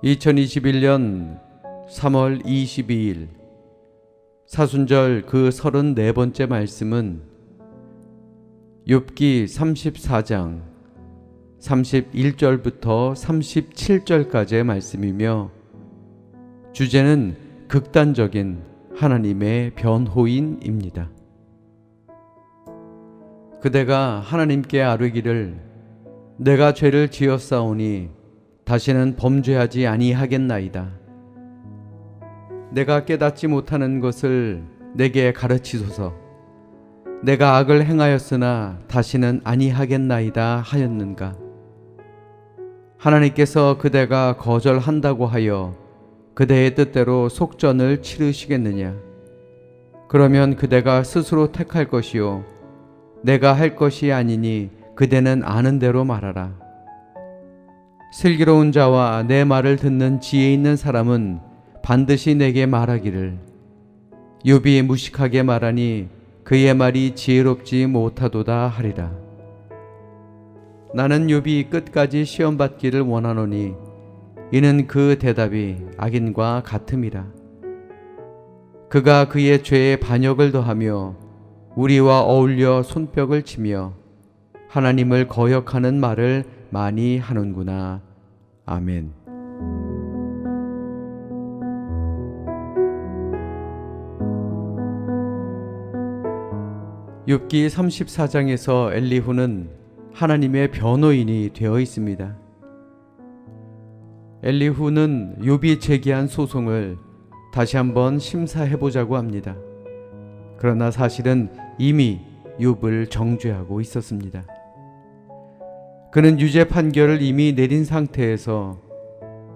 2021년 3월 22일 사순절 그 34번째 말씀은 욥기 34장 31절부터 37절까지의 말씀이며 주제는 극단적인 하나님의 변호인입니다. 그대가 하나님께 아뢰기를 내가 죄를 지었사오니 다시는 범죄하지 아니하겠나이다. 내가 깨닫지 못하는 것을 내게 가르치소서. 내가 악을 행하였으나 다시는 아니하겠나이다 하였는가. 하나님께서 그대가 거절한다고 하여 그대의 뜻대로 속전을 치르시겠느냐. 그러면 그대가 스스로 택할 것이요 내가 할 것이 아니니 그대는 아는 대로 말하라. 슬기로운 자와 내 말을 듣는 지혜 있는 사람은 반드시 내게 말하기를 욥이 무식하게 말하니 그의 말이 지혜롭지 못하도다 하리라. 나는 욥이 끝까지 시험받기를 원하노니 이는 그 대답이 악인과 같음이라. 그가 그의 죄에 반역을 더하며 우리와 어울려 손뼉을 치며 하나님을 거역하는 말을 많이 하는구나. 아멘. 욥기 34장에서 엘리후는 하나님의 변호인이 되어 있습니다. 엘리후는 욥이 제기한 소송을 다시 한번 심사해보자고 합니다. 그러나 사실은 이미 욥을 정죄하고 있었습니다. 그는 유죄 판결을 이미 내린 상태에서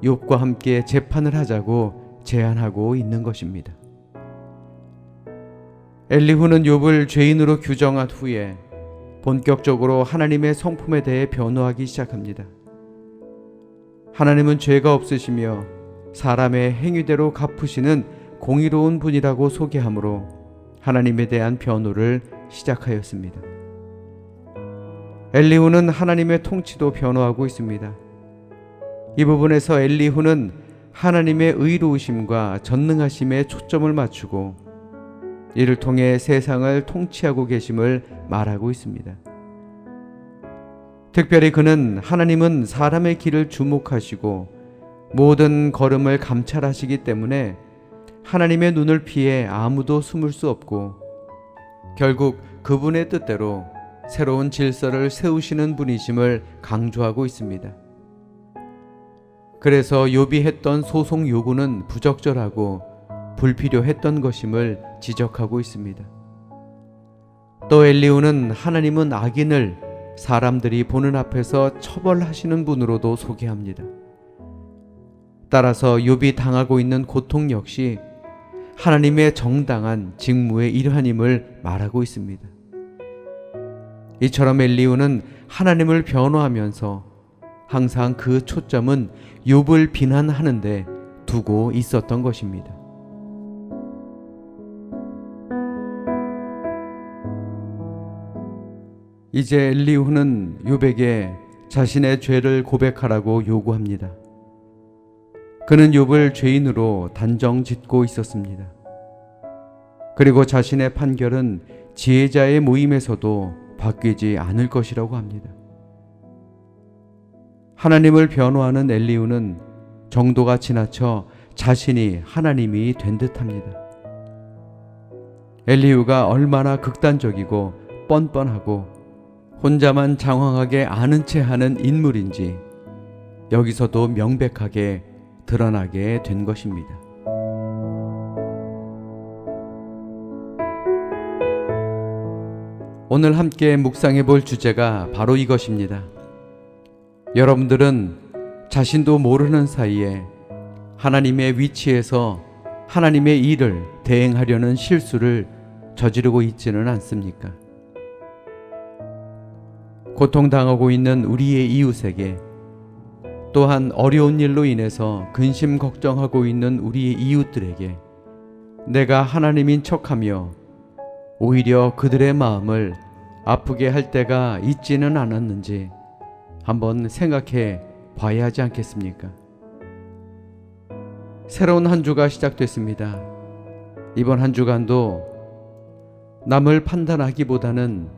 욥과 함께 재판을 하자고 제안하고 있는 것입니다. 엘리후는 욥을 죄인으로 규정한 후에 본격적으로 하나님의 성품에 대해 변호하기 시작합니다. 하나님은 죄가 없으시며 사람의 행위대로 갚으시는 공의로운 분이라고 소개하므로 하나님에 대한 변호를 시작하였습니다. 엘리후는 하나님의 통치도 변호하고 있습니다. 이 부분에서 엘리후는 하나님의 의로우심과 전능하심에 초점을 맞추고 이를 통해 세상을 통치하고 계심을 말하고 있습니다. 특별히 그는 하나님은 사람의 길을 주목하시고 모든 걸음을 감찰하시기 때문에 하나님의 눈을 피해 아무도 숨을 수 없고 결국 그분의 뜻대로 새로운 질서를 세우시는 분이심을 강조하고 있습니다. 그래서 욥이 했던 소송 요구는 부적절하고 불필요했던 것임을 지적하고 있습니다. 또 엘리후는 하나님은 악인을 사람들이 보는 앞에서 처벌하시는 분으로도 소개합니다. 따라서 욥이 당하고 있는 고통 역시 하나님의 정당한 직무의 일환임을 말하고 있습니다. 이처럼 엘리후는 하나님을 변호하면서 항상 그 초점은 욥을 비난하는 데 두고 있었던 것입니다. 이제 엘리후는 욥에게 자신의 죄를 고백하라고 요구합니다. 그는 욥을 죄인으로 단정 짓고 있었습니다. 그리고 자신의 판결은 지혜자의 모임에서도 바뀌지 않을 것이라고 합니다. 하나님을 변호하는 엘리후는 정도가 지나쳐 자신이 하나님이 된 듯합니다. 엘리후가 얼마나 극단적이고 뻔뻔하고 혼자만 장황하게 아는 채 하는 인물인지 여기서도 명백하게 드러나게 된 것입니다. 오늘 함께 묵상해 볼 주제가 바로 이것입니다. 여러분들은 자신도 모르는 사이에 하나님의 위치에서 하나님의 일을 대행하려는 실수를 저지르고 있지는 않습니까? 고통당하고 있는 우리의 이웃에게 또한 어려운 일로 인해서 근심 걱정하고 있는 우리의 이웃들에게 내가 하나님인 척하며 오히려 그들의 마음을 아프게 할 때가 있지는 않았는지 한번 생각해 봐야 하지 않겠습니까? 새로운 한 주가 시작됐습니다. 이번 한 주간도 남을 판단하기보다는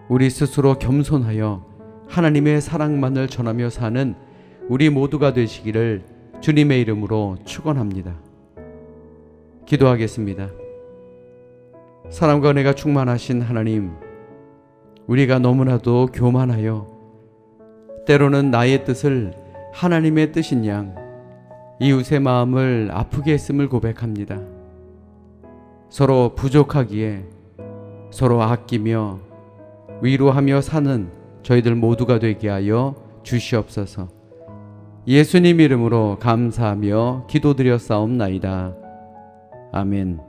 우리 스스로 겸손하여 하나님의 사랑만을 전하며 사는 우리 모두가 되시기를 주님의 이름으로 축원합니다. 기도하겠습니다. 사랑과 은혜가 충만하신 하나님, 우리가 너무나도 교만하여 때로는 나의 뜻을 하나님의 뜻인 양 이웃의 마음을 아프게 했음을 고백합니다. 서로 부족하기에 서로 아끼며 위로하며 사는 저희들 모두가 되게 하여 주시옵소서. 예수님 이름으로 감사하며 기도드렸사옵나이다. 아멘.